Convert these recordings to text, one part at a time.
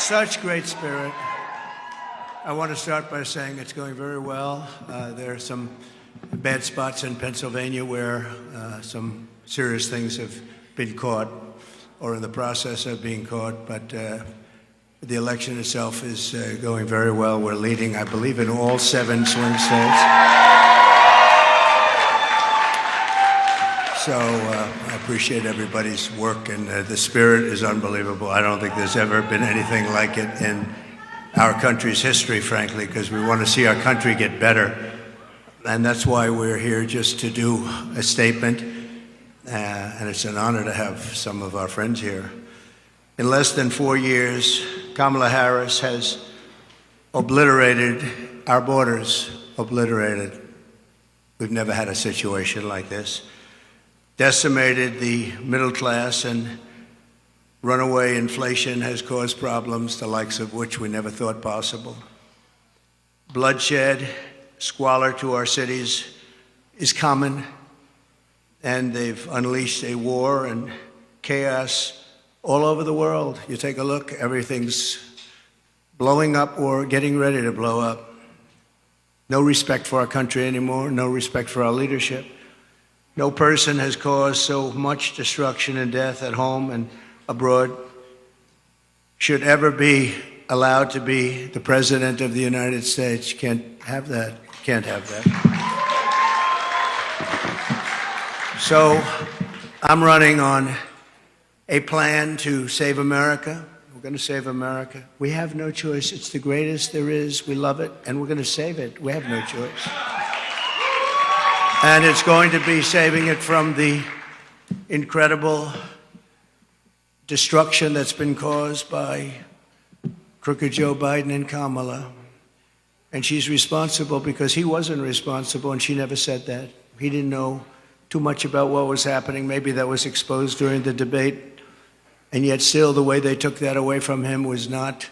such great spirit. I want to start by saying it's going very well. There are some bad spots in Pennsylvania where some serious things have been caught or in the process of being caught, but the election itself is going very well. We're leading, I believe, in all 7 swing states. So I appreciate everybody's work, and the spirit is unbelievable. I don't think there's ever been anything like it in our country's history, frankly, because we want to see our country get better. And that's why we're here, just to do a statement. And it's an honor to have some of our friends here. In less than 4 years, Kamala Harris has obliterated our borders, obliterated. We've never had a situation like this. Decimated the middle class, and runaway inflation has caused problems, the likes of which we never thought possible. Bloodshed, squalor to our cities is common, and they've unleashed a war and chaos all over the world. You take a look, everything's blowing up or getting ready to blow up. No respect for our country anymore, no respect for our leadership. No person has caused so much destruction and death at home and abroad should ever be allowed to be the President of the United States. You can't have that. Can't have that. So I'm running on a plan to save America. We're going to save America. We have no choice. It's the greatest there is. We love it, and we're going to save it. We have no choice. And it's going to be saving it from the incredible destruction that's been caused by crooked Joe Biden and Kamala. And she's responsible because he wasn't responsible, and she never said that. He didn't know too much about what was happening. Maybe that was exposed during the debate. And yet still, the way they took that away from him was not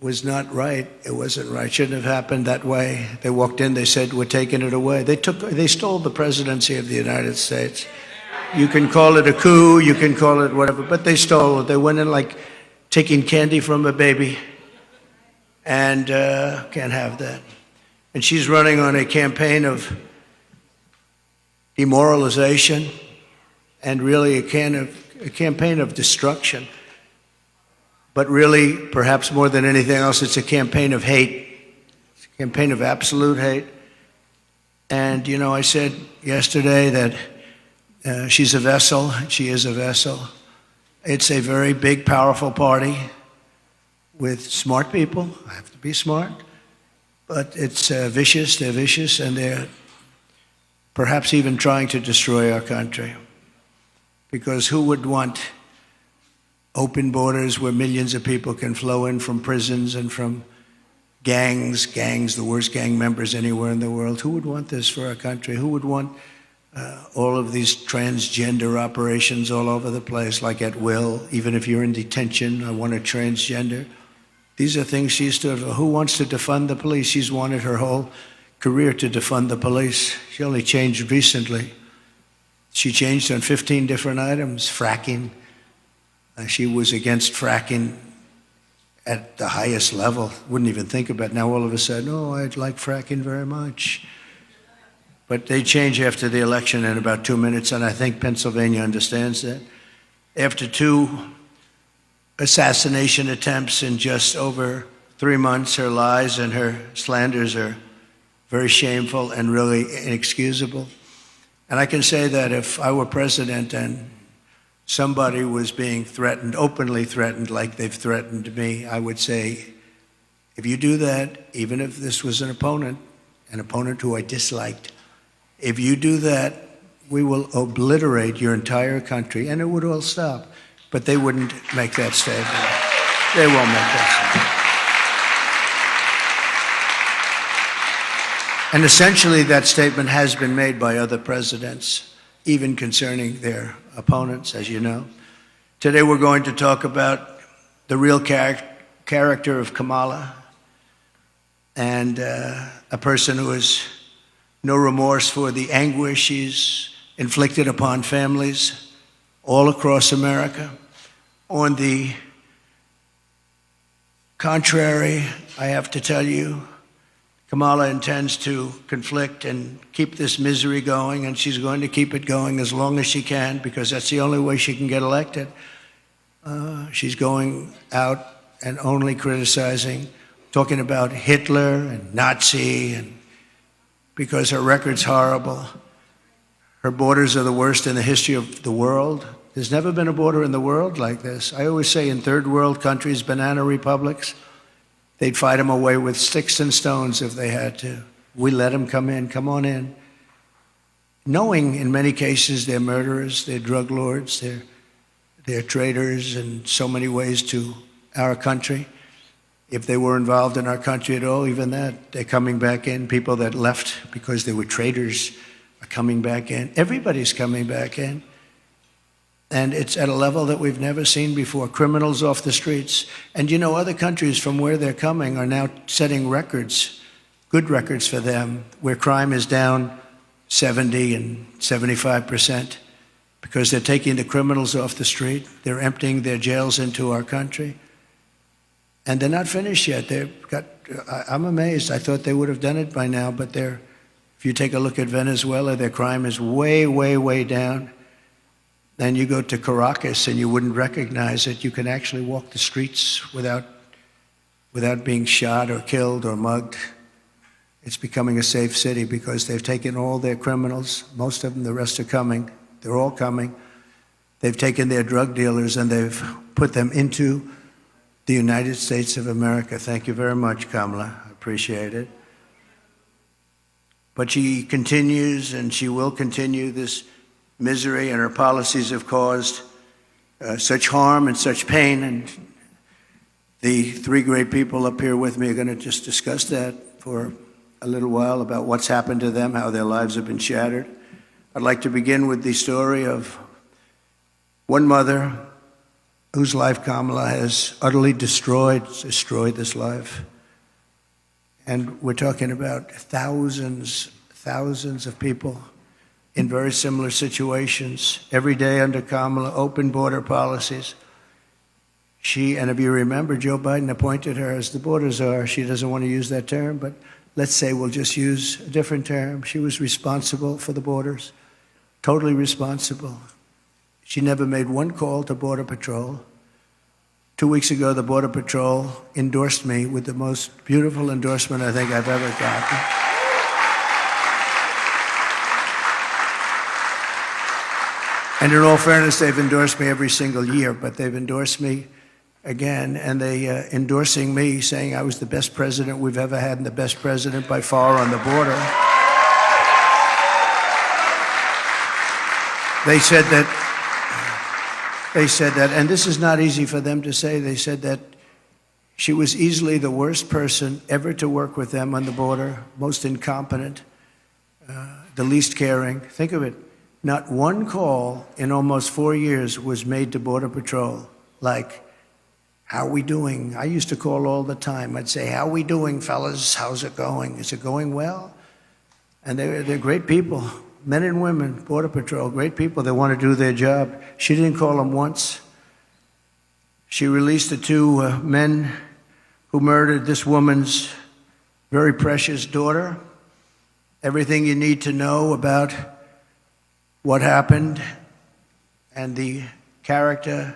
right. It wasn't right. It shouldn't have happened that way. They walked in, they said, we're taking it away. They stole the presidency of the United States. You can call it a coup, you can call it whatever, but they stole it. They went in like taking candy from a baby, and can't have that. And she's running on a campaign of demoralization and really a campaign of destruction. But really, perhaps more than anything else, it's a campaign of hate. It's a campaign of absolute hate. And, you know, I said yesterday that she's a vessel. She is a vessel. It's a very big, powerful party with smart people. I have to be smart. But it's vicious. They're vicious, and they're perhaps even trying to destroy our country. Because who would want open borders where millions of people can flow in from prisons and from gangs, the worst gang members anywhere in the world? Who would want this for our country? Who would want all of these transgender operations all over the place, like at will? Even if you're in detention, I want a transgender. These are things she stood for. Who wants to defund the police? She's wanted her whole career to defund the police. She only changed recently. She changed on 15 different items. Fracking. She was against fracking at the highest level. Wouldn't even think about it. Now all of a sudden, oh, I'd like fracking very much. But they change after the election in about 2 minutes, and I think Pennsylvania understands that. After 2 assassination attempts in just over 3 months, her lies and her slanders are very shameful and really inexcusable. And I can say that if I were president and somebody was being threatened, openly threatened like they've threatened me, I would say, if you do that, even if this was an opponent who I disliked, if you do that, we will obliterate your entire country, and it would all stop. But they wouldn't make that statement. They won't make that statement. And essentially, that statement has been made by other presidents, even concerning their opponents, as you know. Today, we're going to talk about the real character of Kamala, and a person who has no remorse for the anguish she's inflicted upon families all across America, on the contrary, I have to tell you, Kamala intends to conflict and keep this misery going, and she's going to keep it going as long as she can, because that's the only way she can get elected. She's going out and only criticizing, talking about Hitler and Nazi, and because her record's horrible. Her borders are the worst in the history of the world. There's never been a border in the world like this. I always say in third world countries, banana republics, they'd fight them away with sticks and stones if they had to. We let them come in, come on in. Knowing in many cases they're murderers, they're drug lords, they're traitors in so many ways to our country. If they were involved in our country at all, even that, they're coming back in. People that left because they were traitors are coming back in. Everybody's coming back in. And it's at a level that we've never seen before. Criminals off the streets. And you know, other countries from where they're coming are now setting records, good records for them, where crime is down 70 and 75% because they're taking the criminals off the street. They're emptying their jails into our country. And they're not finished yet. I'm amazed. I thought they would have done it by now, but if you take a look at Venezuela, their crime is way, way, way down. Then you go to Caracas and you wouldn't recognize it. You can actually walk the streets without being shot or killed or mugged. It's becoming a safe city because they've taken all their criminals, most of them, the rest are coming. They're all coming. They've taken their drug dealers and they've put them into the United States of America. Thank you very much, Kamala. I appreciate it. But she continues and she will continue this misery, and her policies have caused such harm and such pain. And the three great people up here with me are going to just discuss that for a little while about what's happened to them, how their lives have been shattered. I'd like to begin with the story of one mother whose life Kamala has utterly destroyed this life. And we're talking about thousands of people in very similar situations. Every day under Kamala, open border policies. And if you remember, Joe Biden appointed her as the border czar. She doesn't want to use that term, but let's say we'll just use a different term. She was responsible for the borders, totally responsible. She never made one call to Border Patrol. 2 weeks ago, the Border Patrol endorsed me with the most beautiful endorsement I think I've ever gotten. And in all fairness, they've endorsed me every single year, but they've endorsed me again, and they endorsing me, saying I was the best president we've ever had and the best president by far on the border. They said that, and this is not easy for them to say, they said that she was easily the worst person ever to work with them on the border, most incompetent, the least caring. Think of it. Not one call in almost 4 years was made to Border Patrol, like, how are we doing? I used to call all the time. I'd say, how are we doing, fellas? How's it going? Is it going well? And they're great people, men and women, Border Patrol, great people. They want to do their job. She didn't call them once. She released the two men who murdered this woman's very precious daughter. Everything you need to know about what happened, and the character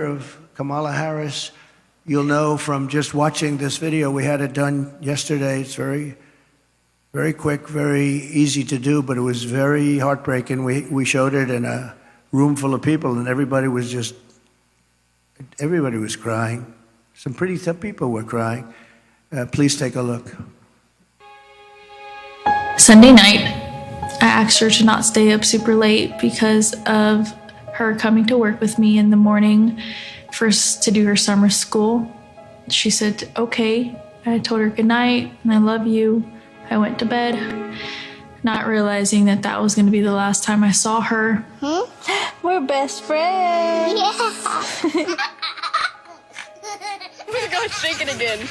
of Kamala Harris, you'll know from just watching this video. We had it done yesterday. It's very, very quick, very easy to do, but it was very heartbreaking. We showed it in a room full of people, and everybody was crying. Some pretty tough people were crying. Please take a look. Sunday night, I asked her to not stay up super late because of her coming to work with me in the morning first to do her summer school. She said, okay. I told her good night and I love you. I went to bed, not realizing that that was going to be the last time I saw her. We're best friends. Yeah. We're going to shake it again.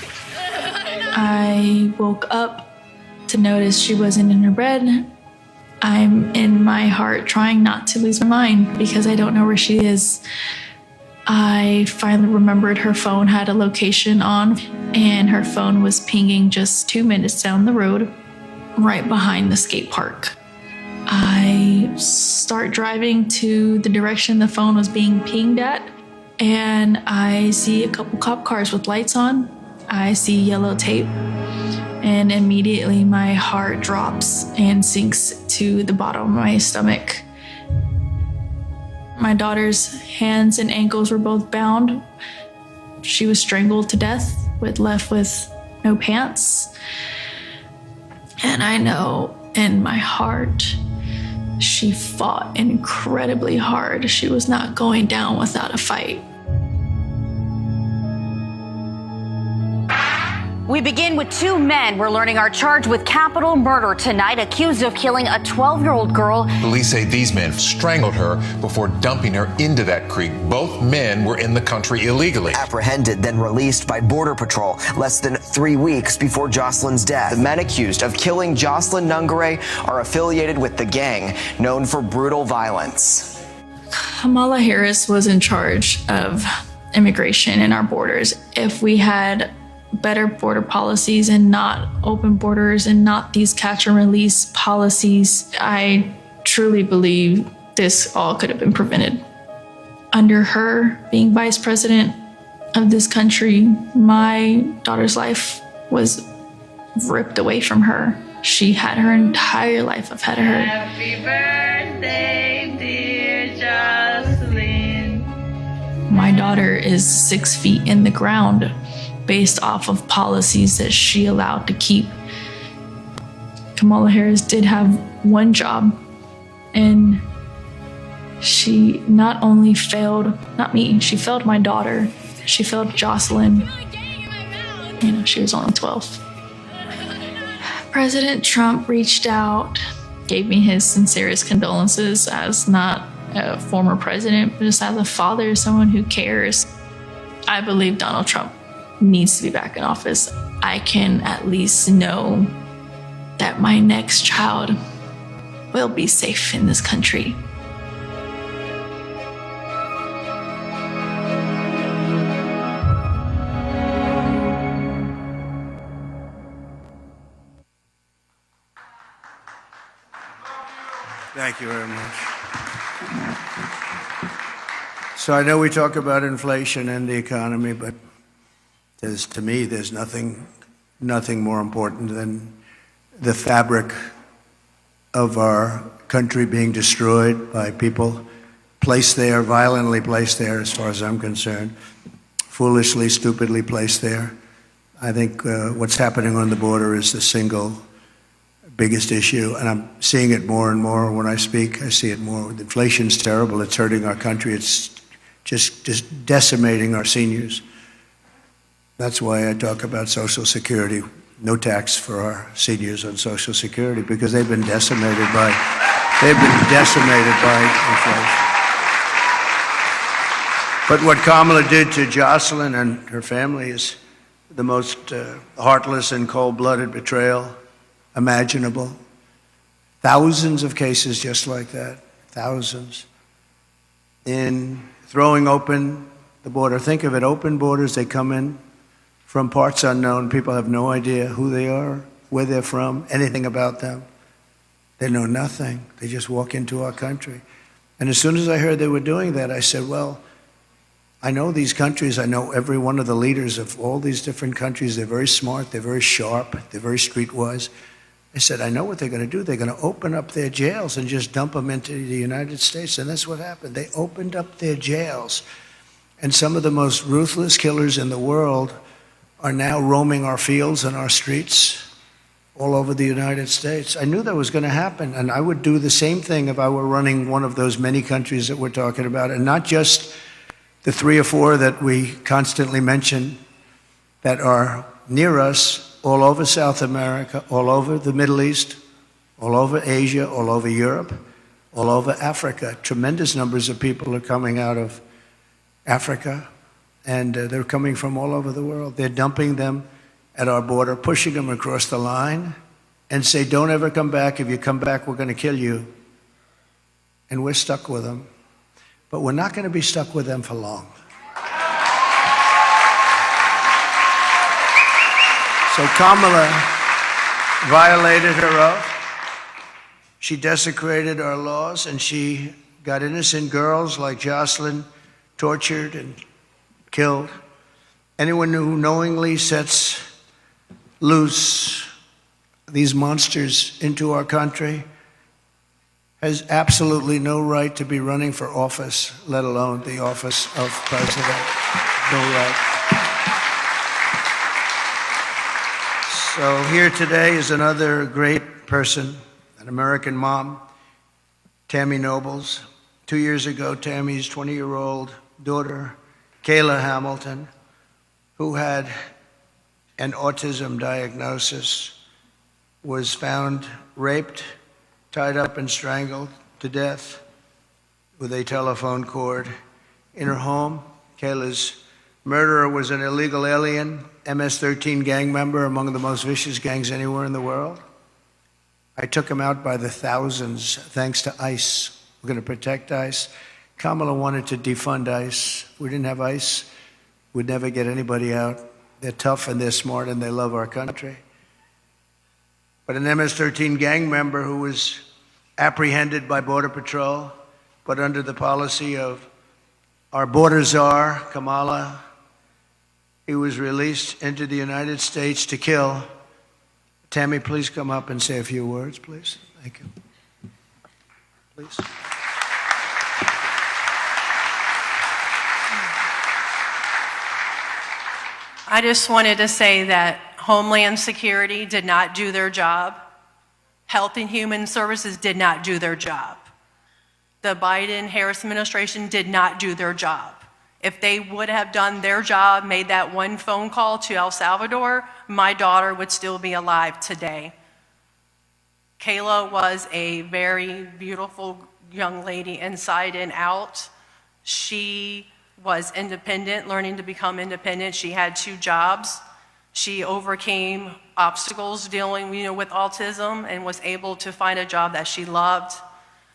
I woke up to notice she wasn't in her bed. I'm in my heart trying not to lose my mind because I don't know where she is. I finally remembered her phone had a location on, and her phone was pinging just 2 minutes down the road, right behind the skate park. I start driving to the direction the phone was being pinged at, and I see a couple cop cars with lights on. I see yellow tape, and immediately my heart drops and sinks to the bottom of my stomach. My daughter's hands and ankles were both bound. She was strangled to death, left with no pants. And I know in my heart, she fought incredibly hard. She was not going down without a fight. We begin with two men we're learning are charged with capital murder tonight, accused of killing a 12-year-old girl. Police say these men strangled her before dumping her into that creek. Both men were in the country illegally. Apprehended, then released by Border Patrol less than 3 weeks before Jocelyn's death. The men accused of killing Jocelyn Nungare are affiliated with the gang known for brutal violence. Kamala Harris was in charge of immigration in our borders. If we had better border policies and not open borders and not these catch and release policies, I truly believe this all could have been prevented. Under her being vice president of this country, my daughter's life was ripped away from her. She had her entire life ahead of her. Happy birthday, dear Jocelyn. My daughter is 6 feet in the ground based off of policies that she allowed to keep. Kamala Harris did have one job, and she not only failed, not me, she failed my daughter. She failed Jocelyn. You know, she was only 12. President Trump reached out, gave me his sincerest condolences as not a former president, but just as a father, someone who cares. I believe Donald Trump needs to be back in office. I can at least know that my next child will be safe in this country. Thank you very much. So I know we talk about inflation and the economy, but to me, there's nothing more important than the fabric of our country being destroyed by people placed there, violently placed there, as far as I'm concerned, foolishly, stupidly placed there. I think what's happening on the border is the single biggest issue, and I'm seeing it more and more when I speak. I see it more. Inflation's terrible. It's hurting our country. It's just decimating our seniors. That's why I talk about Social Security, no tax for our seniors on Social Security, because they've been decimated by inflation. But what Kamala did to Jocelyn and her family is the most heartless and cold-blooded betrayal imaginable. Thousands of cases just like that, thousands. In throwing open the border, think of it, open borders, they come in from parts unknown. People have no idea who they are, where they're from, anything about them. They know nothing. They just walk into our country. And as soon as I heard they were doing that, I said, well, I know these countries. I know every one of the leaders of all these different countries. They're very smart. They're very sharp. They're very streetwise. I said, I know what they're going to do. They're going to open up their jails and just dump them into the United States. And that's what happened. They opened up their jails. And some of the most ruthless killers in the world are now roaming our fields and our streets all over the United States. I knew that was going to happen, and I would do the same thing if I were running one of those many countries that we're talking about, and not just the 3 or 4 that we constantly mention that are near us, all over South America, all over the Middle East, all over Asia, all over Europe, all over Africa. Tremendous numbers of people are coming out of Africa, and they're coming from all over the world. They're dumping them at our border, pushing them across the line, and say, don't ever come back. If you come back, we're going to kill you. And we're stuck with them. But we're not going to be stuck with them for long. So Kamala violated her oath. She desecrated our laws, and she got innocent girls like Jocelyn tortured and killed. Anyone who knowingly sets loose these monsters into our country has absolutely no right to be running for office, let alone the office of president. No right. So here today is another great person, an American mom, Tammy Nobles. 2 years ago, Tammy's 20-year-old daughter, Kayla Hamilton, who had an autism diagnosis, was found raped, tied up and strangled to death with a telephone cord in her home. Kayla's murderer was an illegal alien, MS-13 gang member, among the most vicious gangs anywhere in the world. I took him out by the thousands thanks to ICE. We're going to protect ICE. Kamala wanted to defund ICE. If we didn't have ICE, we'd never get anybody out. They're tough and they're smart and they love our country. But an MS-13 gang member who was apprehended by Border Patrol, but under the policy of our border czar, Kamala, he was released into the United States to kill. Tammy, please come up and say a few words, please. Thank you. Please. I just wanted to say that Homeland Security did not do their job. Health and Human Services did not do their job. The Biden-Harris administration did not do their job. If they would have done their job, made that one phone call to El Salvador, my daughter would still be alive today. Kayla was a very beautiful young lady inside and out. She was independent, learning to become independent. She had 2 jobs. She overcame obstacles dealing, with autism and was able to find a job that she loved.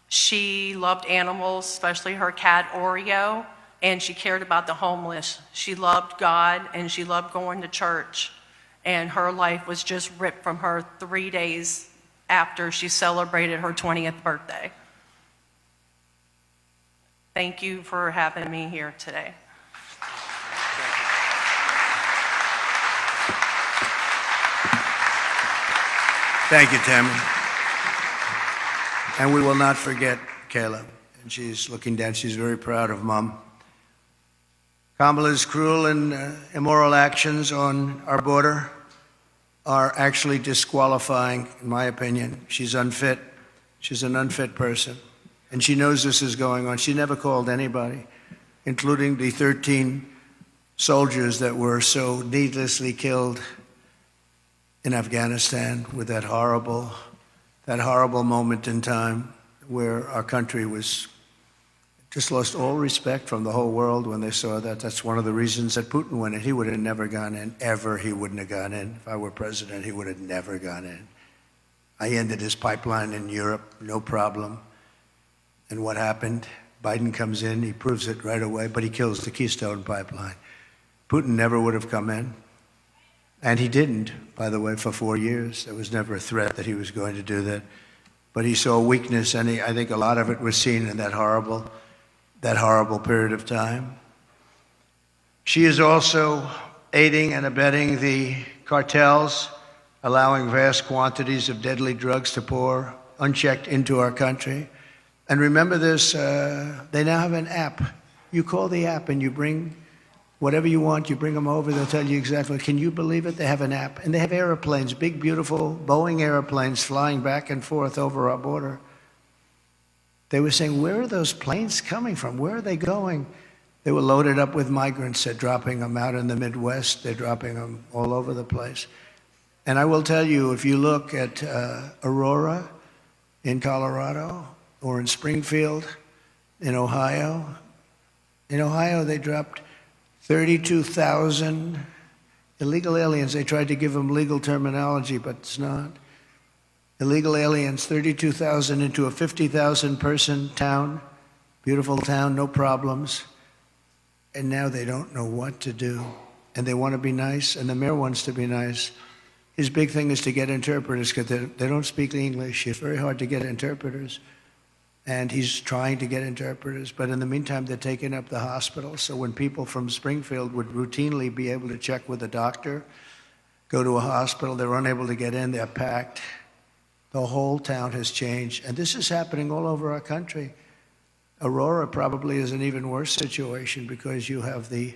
She loved animals, especially her cat Oreo, and she cared about the homeless. She loved God and she loved going to church. And her life was just ripped from her 3 days after she celebrated her 20th birthday. Thank you for having me here today. Thank you, Tammy. And we will not forget Kayla. And she's looking down. She's very proud of Mom. Kamala's cruel and immoral actions on our border are actually disqualifying, in my opinion. She's unfit. She's an unfit person. And she knows this is going on. She never called anybody, including the 13 soldiers that were so needlessly killed in Afghanistan with that horrible moment in time where our country was just lost all respect from the whole world when they saw that. That's one of the reasons that Putin went in. He would have never gone in, ever. He wouldn't have gone in. If I were president, he would have never gone in. I ended his pipeline in Europe, no problem. And what happened? Biden comes in, he proves it right away, but he kills the Keystone Pipeline. Putin never would have come in. And he didn't, by the way, for 4 years. There was never a threat that he was going to do that. But he saw weakness, and I think a lot of it was seen in that horrible period of time. She is also aiding and abetting the cartels, allowing vast quantities of deadly drugs to pour unchecked into our country. And remember this, they now have an app. You call the app and you bring whatever you want, you bring them over, they'll tell you exactly. Can you believe it? They have an app. And they have airplanes, big, beautiful Boeing airplanes flying back and forth over our border. They were saying, where are those planes coming from? Where are they going? They were loaded up with migrants. They're dropping them out in the Midwest. They're dropping them all over the place. And I will tell you, if you look at Aurora in Colorado or in Springfield in Ohio they dropped 32,000 illegal aliens. They tried to give them legal terminology, but it's not. Illegal aliens, 32,000 into a 50,000 person town, beautiful town, no problems. And now they don't know what to do. And they want to be nice, and the mayor wants to be nice. his big thing is to get interpreters because they don't speak English. It's very hard to get interpreters. And he's trying to get interpreters. But in the meantime, they're taking up the hospital. So when people from Springfield would routinely be able to check with a doctor, go to a hospital, they're unable to get in, they're packed. The whole town has changed. And this is happening all over our country. Aurora probably is an even worse situation because you have the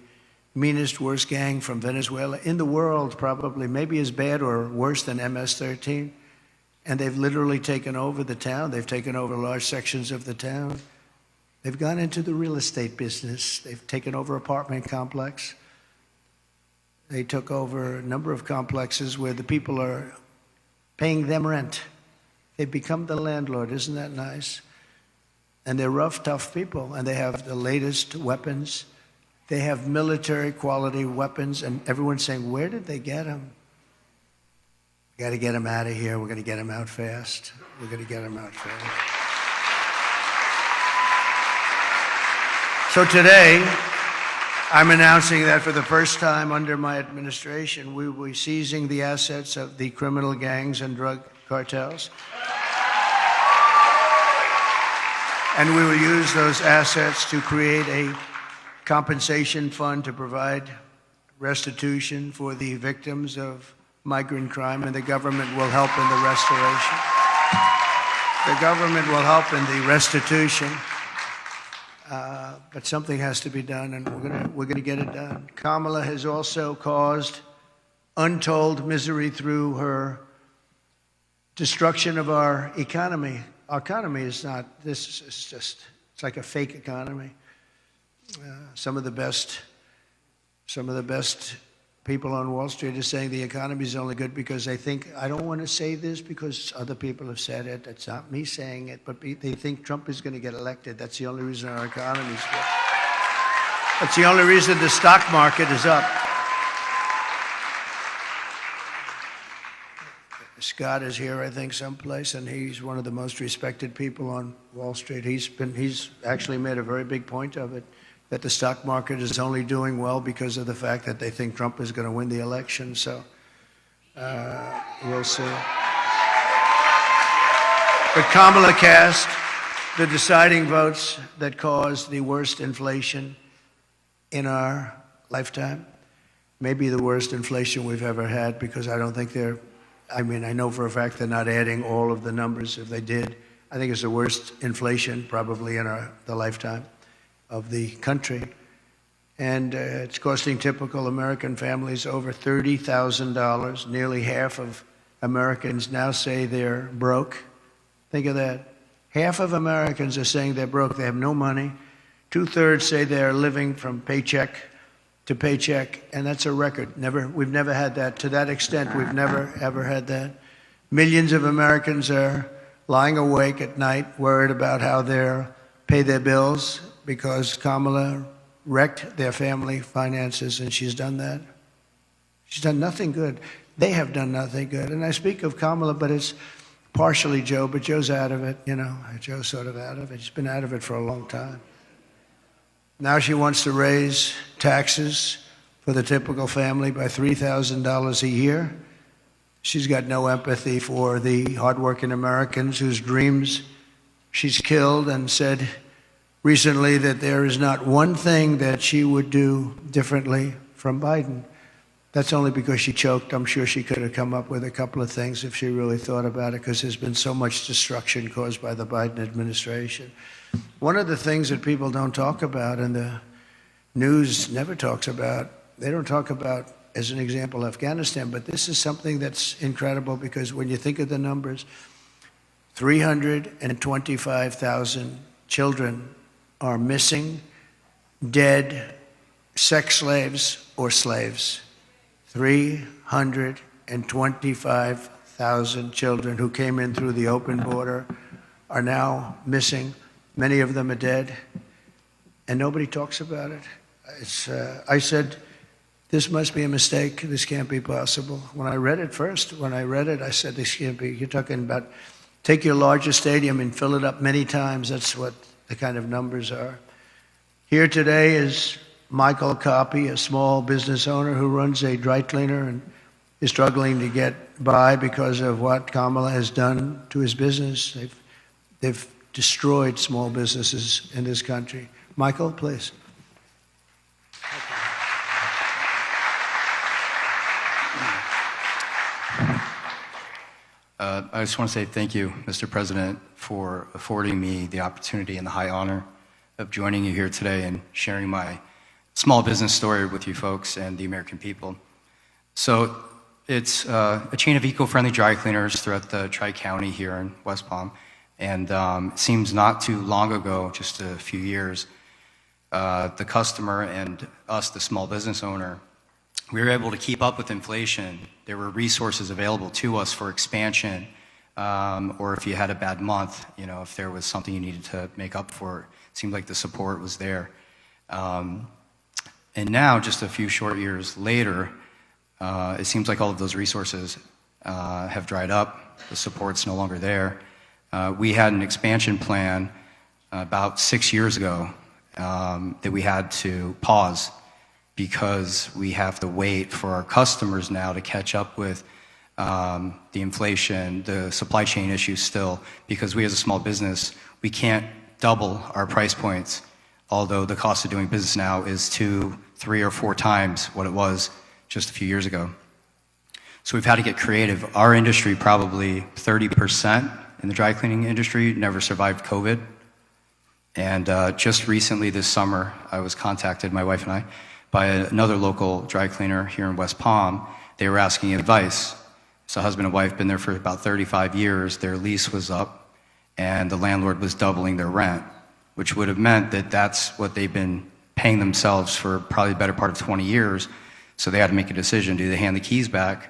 meanest, worst gang from Venezuela in the world, probably, maybe as bad or worse than MS-13. And they've literally taken over the town. They've taken over large sections of the town. They've gone into the real estate business. They've taken over apartment complex. They took over a number of complexes where the people are paying them rent. They've become the landlord. Isn't that nice? And they're rough, tough people, and they have the latest weapons. They have military quality weapons, and everyone's saying, where did they get them? We got to get them out of here. We're going to get them out fast. We're going to get them out fast. So today, I'm announcing that for the first time under my administration, we will be seizing the assets of the criminal gangs and drug cartels. And we will use those assets to create a compensation fund to provide restitution for the victims of migrant crime, and the government will help in the restoration. The government will help in the restitution, but something has to be done, and we're gonna get it done. Kamala has also caused untold misery through her destruction of our economy. Our economy is not, this is just, it's like a fake economy. Some of the best people on Wall Street are saying the economy is only good because they think, I don't want to say this because other people have said it. It's not me saying it, but they think Trump is going to get elected. That's the only reason our economy is good. That's the only reason the stock market is up. Scott is here, I think, someplace, and he's one of the most respected people on Wall Street. He's actually made a very big point of it, that the stock market is only doing well because of the fact that they think Trump is going to win the election. So we'll see. But Kamala cast the deciding votes that caused the worst inflation in our lifetime. Maybe the worst inflation we've ever had, because I don't think I know for a fact they're not adding all of the numbers. If they did, I think it's the worst inflation probably in the lifetime of the country. And it's costing typical American families over $30,000. Nearly half of Americans now say they're broke. Think of that. Half of Americans are saying they're broke. They have no money. 2/3 say they're living from paycheck to paycheck, and that's a record. We've never had that. To that extent, we've never, ever had that. Millions of Americans are lying awake at night, worried about how they'll pay their bills because Kamala wrecked their family finances, and she's done that. She's done nothing good. They have done nothing good. And I speak of Kamala, but it's partially Joe, but Joe's out of it, Joe's sort of out of it. She's been out of it for a long time. Now she wants to raise taxes for the typical family by $3,000 a year. She's got no empathy for the hardworking Americans whose dreams she's killed, and said recently that there is not one thing that she would do differently from Biden. That's only because she choked. I'm sure she could have come up with a couple of things if she really thought about it, because there's been so much destruction caused by the Biden administration. One of the things that people don't talk about, and the news never talks about, they don't talk about, as an example, Afghanistan, but this is something that's incredible, because when you think of the numbers, 325,000 children are missing, dead, sex slaves, or slaves. 325,000 children who came in through the open border are now missing. Many of them are dead, and nobody talks about it. I said, this must be a mistake. This can't be possible. When I read it, I said, this can't be. You're talking about take your largest stadium and fill it up many times. That's what the kind of numbers are. Here today is Michael Copy, a small business owner who runs a dry cleaner and is struggling to get by because of what Kamala has done to his business. They've destroyed small businesses in this country. Michael, please. I just want to say thank you, Mr. President, for affording me the opportunity and the high honor of joining you here today and sharing my small business story with you folks and the American people. So it's a chain of eco-friendly dry cleaners throughout the Tri-County here in West Palm. And it seems not too long ago, just a few years, the customer and us, the small business owner, we were able to keep up with inflation. There were resources available to us for expansion, or if you had a bad month, if there was something you needed to make up for, it seemed like the support was there. And now, just a few short years later, it seems like all of those resources have dried up. The support's no longer there. We had an expansion plan about 6 years ago that we had to pause because we have to wait for our customers now to catch up with the inflation, the supply chain issues still, because we as a small business, we can't double our price points, although the cost of doing business now is 2, 3, or 4 times what it was just a few years ago. So we've had to get creative. Our industry, probably 30% in the dry cleaning industry, never survived COVID. And just recently this summer, I was contacted, my wife and I, by another local dry cleaner here in West Palm. They were asking advice. So husband and wife been there for about 35 years. Their lease was up, and the landlord was doubling their rent, which would have meant that that's what they've been paying themselves for probably the better part of 20 years. So they had to make a decision. Do they hand the keys back,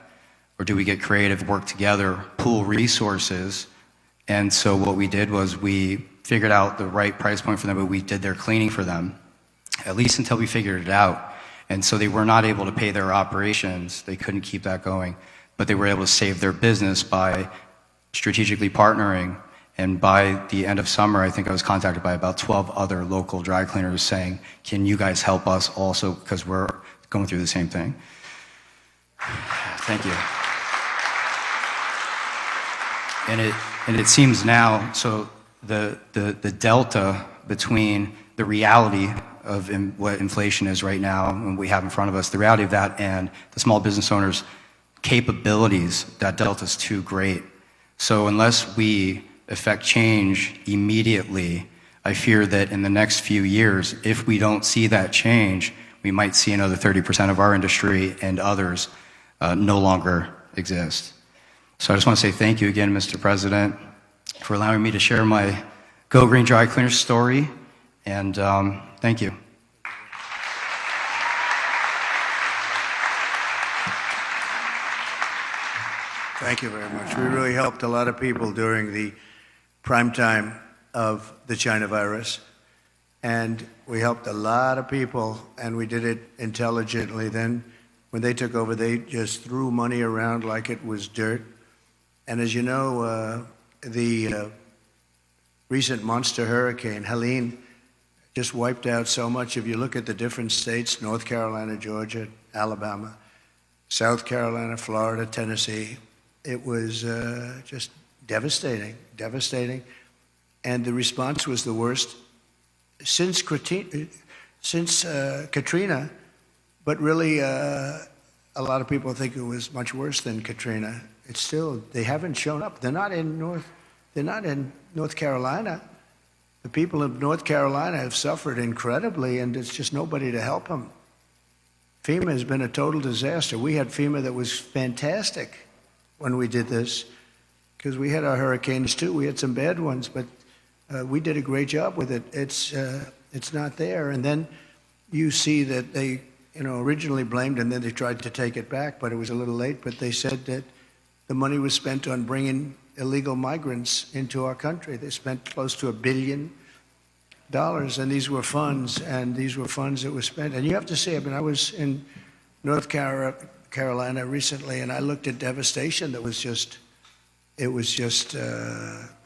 or do we get creative, work together, pool resources? And so what we did was we figured out the right price point for them, but we did their cleaning for them, at least until we figured it out. And so they were not able to pay their operations. They couldn't keep that going, but they were able to save their business by strategically partnering. And by the end of summer, I think I was contacted by about 12 other local dry cleaners saying, can you guys help us also, because we're going through the same thing. Thank you. And it seems now, so the delta between the reality of what inflation is right now and we have in front of us, the reality of that and the small business owners' capabilities, that delta is too great. So unless we effect change immediately, I fear that in the next few years, if we don't see that change, we might see another 30% of our industry and others no longer exist. So I just want to say thank you again, Mr. President, for allowing me to share my Go Green Dry Cleaner story, and thank you. Thank you very much. We really helped a lot of people during the prime time of the China virus, and we helped a lot of people, and we did it intelligently. Then when they took over, they just threw money around like it was dirt. And as you know, the recent monster hurricane, Helene, just wiped out so much. If you look at the different states, North Carolina, Georgia, Alabama, South Carolina, Florida, Tennessee, it was just devastating. And the response was the worst since Katrina, but really a lot of people think it was much worse than Katrina. It's still, they haven't shown up. They're not in North Carolina. The people of North Carolina have suffered incredibly, and it's just nobody to help them. FEMA has been a total disaster. We had FEMA that was fantastic when we did this, because we had our hurricanes too. We had some bad ones, but we did a great job with it. It's not there. And then you see that they, originally blamed, and then they tried to take it back, but it was a little late. But they said that the money was spent on bringing illegal migrants into our country. They spent close to $1 billion, and these were funds that were spent. And you have to see, I was in North Carolina recently, and I looked at devastation that was just,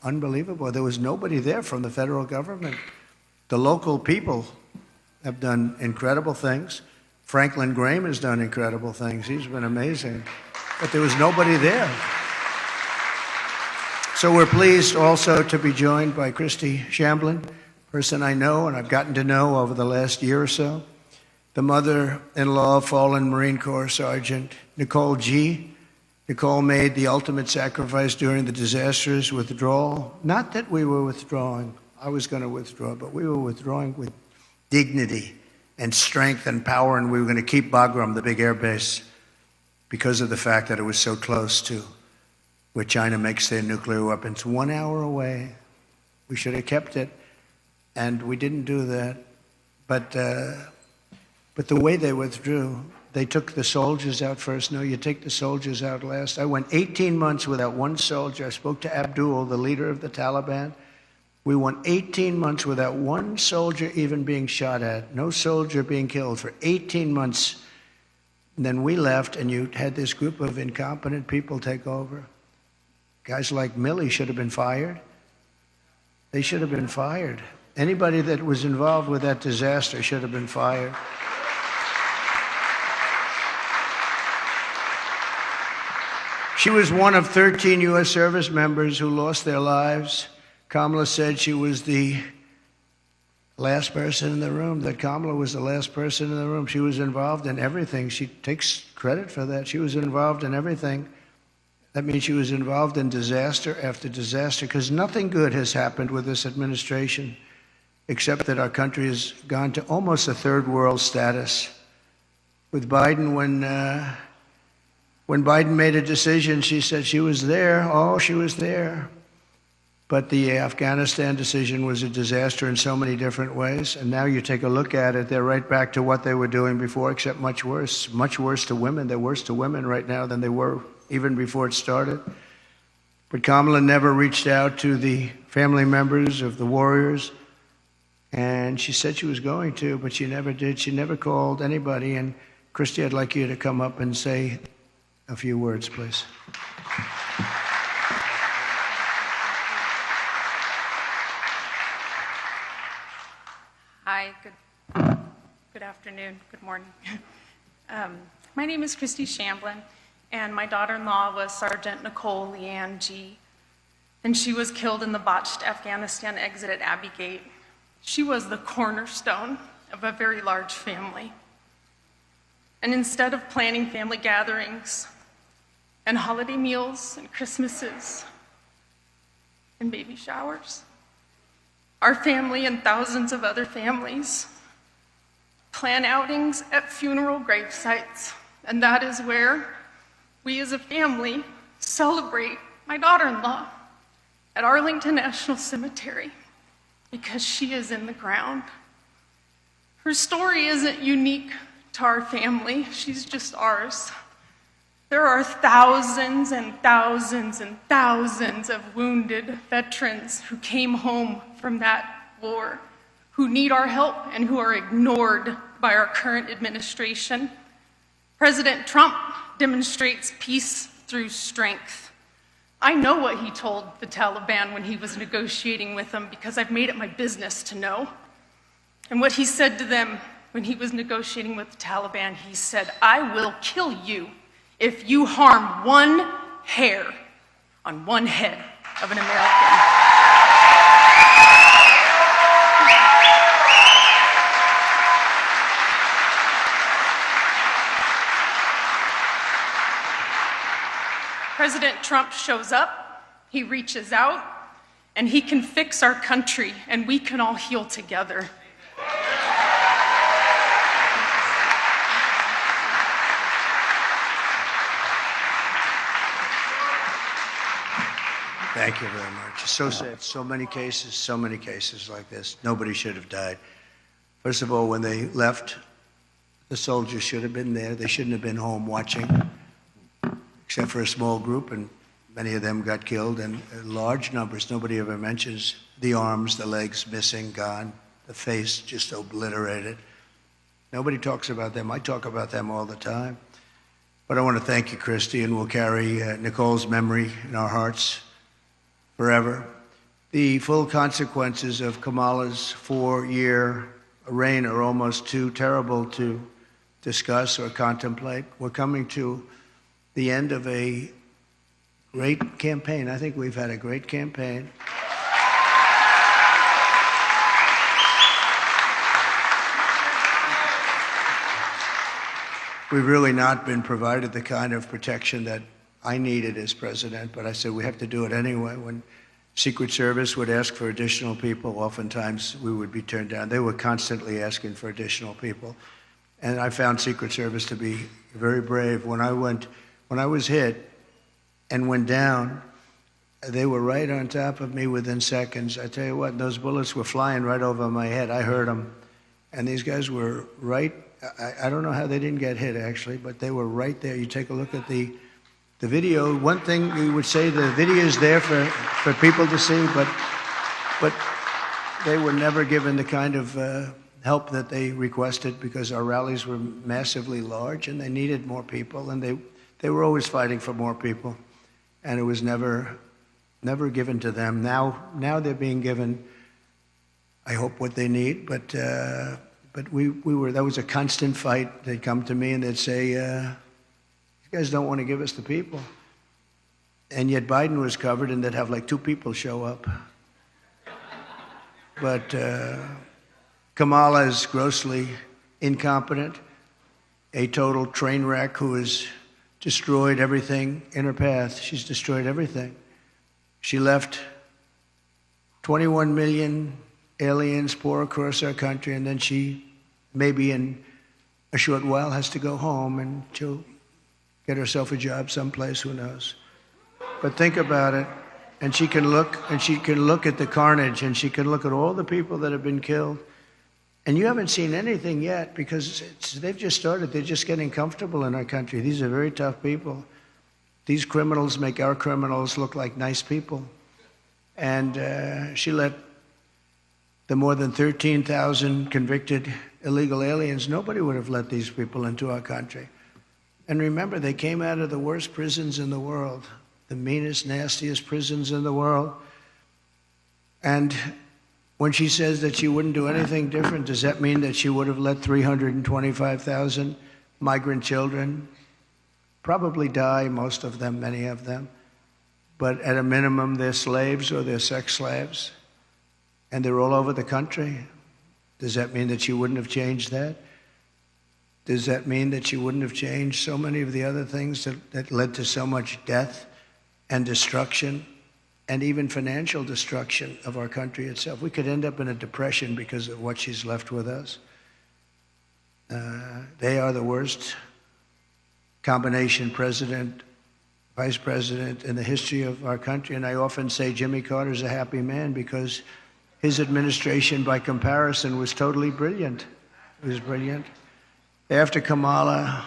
unbelievable. There was nobody there from the federal government. The local people have done incredible things. Franklin Graham has done incredible things. He's been amazing. but there was nobody there. So we're pleased also to be joined by Christy Shamblin, person I know and I've gotten to know over the last year or so, the mother-in-law of fallen Marine Corps Sergeant Nicole G. Nicole made the ultimate sacrifice during the disastrous withdrawal. Not that we were withdrawing. I was going to withdraw, but we were withdrawing with dignity and strength and power, and we were going to keep Bagram, the big air base, because of the fact that it was so close to where China makes their nuclear weapons. 1 hour away. We should have kept it, and we didn't do that. But the way they withdrew, they took the soldiers out first. No, you take the soldiers out last. I went 18 months without one soldier. I spoke to Abdul, the leader of the Taliban. We went 18 months without one soldier even being shot at, no soldier being killed for 18 months. And then we left, and you had this group of incompetent people take over. Guys like Milley should have been fired. They should have been fired. Anybody that was involved with that disaster should have been fired. She was one of 13 U.S. service members who lost their lives. Kamala said she was the last person in the room, that Kamala was the last person in the room. She was involved in everything. She takes credit for that. She was involved in everything. That means she was involved in disaster after disaster, because nothing good has happened with this administration, except that our country has gone to almost a third world status. With Biden, when Biden made a decision, she said she was there. Oh, she was there. But the Afghanistan decision was a disaster in so many different ways. And now you take a look at it, they're right back to what they were doing before, except much worse to women. They're worse to women right now than they were even before it started. But Kamala never reached out to the family members of the warriors. And she said she was going to, but she never did. She never called anybody. And Christy, I'd like you to come up and say a few words, please. Hi, good afternoon, good morning. My name is Christy Shamblin, and my daughter-in-law was Sergeant Nicole Leanne G., and she was killed in the botched Afghanistan exit at Abbey Gate. She was the cornerstone of a very large family. And instead of planning family gatherings and holiday meals and Christmases and baby showers, our family and thousands of other families plan outings at funeral grave sites, and that is where we as a family celebrate my daughter-in-law at Arlington National Cemetery, because she is in the ground. Her story isn't unique to our family, she's just ours. There are thousands and thousands and thousands of wounded veterans who came home from that war, who need our help and who are ignored by our current administration. President Trump demonstrates peace through strength. I know what he told the Taliban when he was negotiating with them, because I've made it my business to know. And what he said to them when he was negotiating with the Taliban, he said, "I will kill you if you harm one hair on one head of an American." President Trump shows up, he reaches out, and he can fix our country, and we can all heal together. Thank you very much. It's so sad. So many cases like this. Nobody should have died. First of all, when they left, the soldiers should have been there. They shouldn't have been home watching, except for a small group, and many of them got killed, and large numbers. Nobody ever mentions the arms, the legs missing, gone, the face just obliterated. Nobody talks about them. I talk about them all the time. But I want to thank you, Christy, and we'll carry Nicole's memory in our hearts forever. The full consequences of Kamala's 4-year reign are almost too terrible to discuss or contemplate. We're coming to the end of a great campaign. I think we've had a great campaign. We've really not been provided the kind of protection that I needed as president, but I said we have to do it anyway. When Secret Service would ask for additional people, oftentimes we would be turned down. They were constantly asking for additional people. And I found Secret Service to be very brave. When I was hit and went down, they were right on top of me within seconds. I tell you what, those bullets were flying right over my head. I heard them. And these guys were right. I don't know how they didn't get hit, actually, but they were right there. You take a look at the video. One thing we would say, the video is there for people to see, but they were never given the kind of help that they requested because our rallies were massively large and they needed more people, and they were always fighting for more people, and it was never given to them. Now they're being given, I hope, what they need, but that was a constant fight. They'd come to me and they'd say, you guys don't want to give us the people. And yet Biden was covered and they'd have like 2 people show up. But Kamala is grossly incompetent, a total train wreck who has destroyed everything in her path. She's destroyed everything. She left 21 million aliens pour across our country, and then she, maybe in a short while, has to go home and she'll get herself a job someplace, who knows. But think about it, and she can look at the carnage, and she can look at all the people that have been killed. And you haven't seen anything yet because they've just started. They're just getting comfortable in our country. These are very tough people. These criminals make our criminals look like nice people. And she let the more than 13,000 convicted illegal aliens, nobody would have let these people into our country. And remember, they came out of the worst prisons in the world, the meanest, nastiest prisons in the world. And when she says that she wouldn't do anything different, does that mean that she would have let 325,000 migrant children probably die, most of them, many of them, but at a minimum they're slaves or they're sex slaves? And they're all over the country. Does that mean that she wouldn't have changed that? Does that mean that she wouldn't have changed so many of the other things that led to so much death and destruction and even financial destruction of our country itself? We could end up in a depression because of what she's left with us. They are the worst combination president, vice president in the history of our country. And I often say Jimmy Carter's a happy man because his administration, by comparison, was totally brilliant. It was brilliant. After Kamala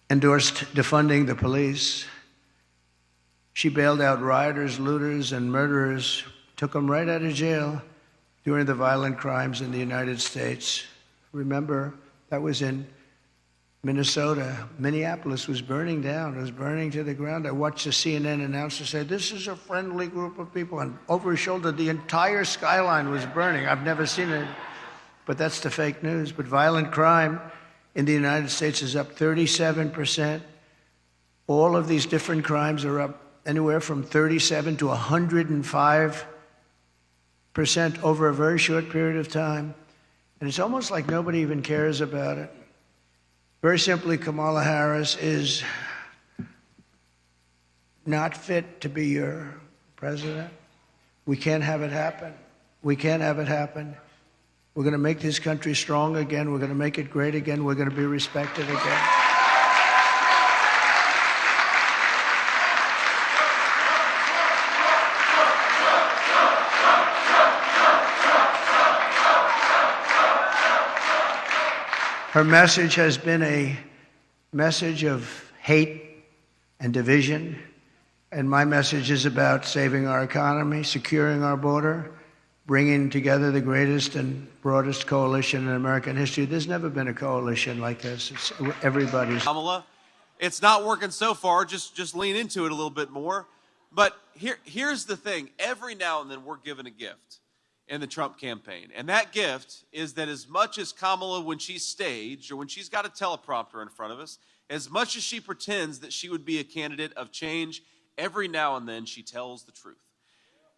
endorsed defunding the police, she bailed out rioters, looters, and murderers, took them right out of jail during the violent crimes in the United States. Remember, that was in Minnesota. Minneapolis was burning down. It was burning to the ground. I watched the CNN announcer say, this is a friendly group of people. And over his shoulder, the entire skyline was burning. I've never seen it. But that's the fake news. But violent crime in the United States is up 37%. All of these different crimes are up anywhere from 37 to 105% over a very short period of time. And it's almost like nobody even cares about it. Very simply, Kamala Harris is not fit to be your president. We can't have it happen. We can't have it happen. We're going to make this country strong again. We're going to make it great again. We're going to be respected again. Her message has been a message of hate and division, and my message is about saving our economy, securing our border, bringing together the greatest and broadest coalition in American history. There's never been a coalition like this. It's everybody's. Kamala, it's not working so far. Just lean into it a little bit more. But here's the thing. Every now and then we're given a gift in the Trump campaign. And that gift is that as much as Kamala, when she's staged or when she's got a teleprompter in front of us, As much as she pretends that she would be a candidate of change, every now and then she tells the truth.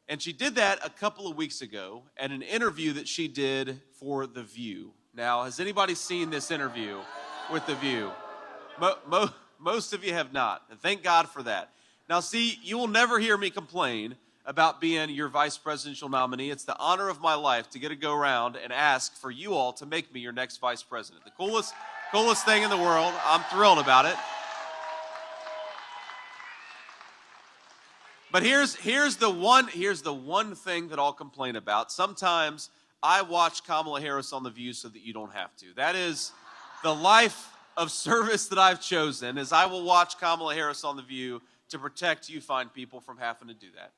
And she did that a couple of weeks ago at an interview that she did for The View. Now, has anybody seen this interview with The View? Most of you have not, and thank God for that. Now, see, you will never hear me complain about being your vice presidential nominee. It's the honor of my life to get to go around and ask for you all to make me your next vice president. The coolest thing in the world. I'm thrilled about it. But here's the one thing that I'll complain about. Sometimes I watch Kamala Harris on The View so that you don't have to. That is the life of service that I've chosen, is I will watch Kamala Harris on The View to protect you fine people from having to do that.